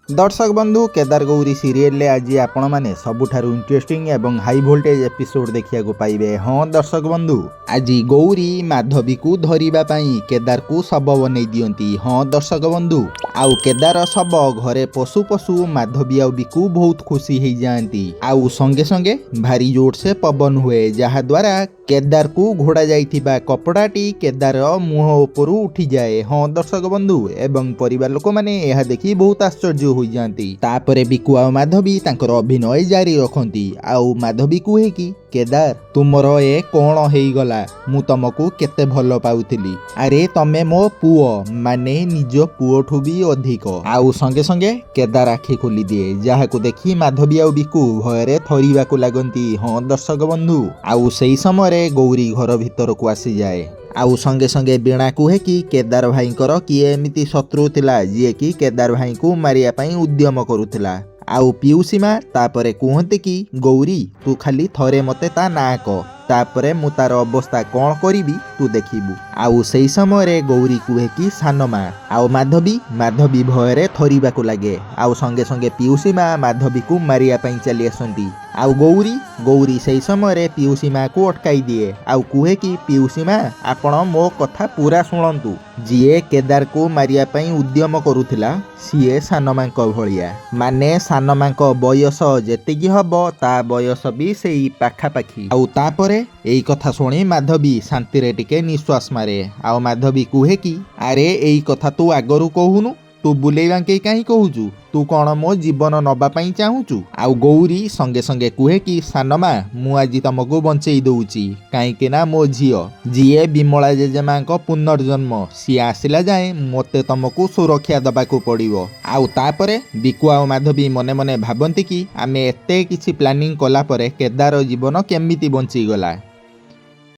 दर्शक बंधु केदार गौरी सीरियल आज आपण मैंने सबुठारु इंटरेस्टिंग एवं हाई वोल्टेज एपिसोड देखिया पाइबे। हाँ दर्शक बंधु, आज गौरी माधवी को धरिबा पई केदार को शव बनै दियंती। हाँ दर्शक बंधु, आउ केदार शव घरे पशु पशु माधवी आउ बिकु बहुत खुशी हो जाती। आउ संगे संगे भारी जोर से पवन हुए जहा द्वारा केदार को घोड़ा जाइथिबा कपड़ाटी केदार मुह उपरू उठी जाए। हाँ दर्शक बंधु, एवं परिवार लोक माने यह देखि बहुत आश्चर्य हो जाती। तापरे बिकु आ माधवी तांकर अभिनय जारी रखती। आउ माधवी कुहे कि केदार तुमर ए कौन हो गला, मु तुमको केते भल पाउथिली। अरे तमे मो पुओ माने निज पुओठु भी अधिक। आउ संगे संगे केदार आखि खोली दिए जहाकु देखि माधवी आउ बिकु भयरे थरिबाकु लागंती। हाँ दर्शक बंधु, आउ सेई समय गौरी घर भितर को आसी जाए। आउ संगे संगे बीणा कुहे कि केदार भाईंकर किए एमिति शत्रु थिला जी कि केदार भाई को मारिया पई उद्यम करुथिला। आउ पियूसी माँ तापरे कहते कि गौरी तू खाली थरे मते ता ना कह, तापरे मु तार अवस्था कौन करिबी तू देखिबू। आउ सेई समय गौरी कुहे कि सान माँ। आउ माधवी भयरे थरिबाकु लागे। आउ संगे संगे पियूसी माँ माधवी को मारिया पई चली आसंती। आउ गौरी सेई समय पियूसी माँ को अटकाई दिए। आउ कुहे कि पियूसी माँ आपण मो कथा पूरा शुणंतु, जीए केदार को मारिया पई उद्यम करुथिला सीए सान माँ भलिया, माने सान माँ बयस जेतिकी हबो ता बयस भी सेई पाखापाखी। आउ तापरे एई कथा शुणी माधवी शांति रे टिके निश्वास मारे। आउ माधवी कुहे कि अरे एई कथा तू आगरू कहूनु, तू बुलेई बांके कहीं कहूचु, तू कौन मो जीवन नबा पई चाहूचु। आउ गौरी संगे संगे कुहे कि सानमा मु आज तुमको बंचेई दउची, काईके ना मो झियो जीए विमला जेजेमा पुनर्जन्म सी आसिला जाए मते तुमको सुरक्षा दबाकू पड़िवो। आउ तापरे बिकु आ माधवी मने मने भाबंती कि आमे एते किछि प्लानिंग कला परे केदार जीवन केमिति बंची गला।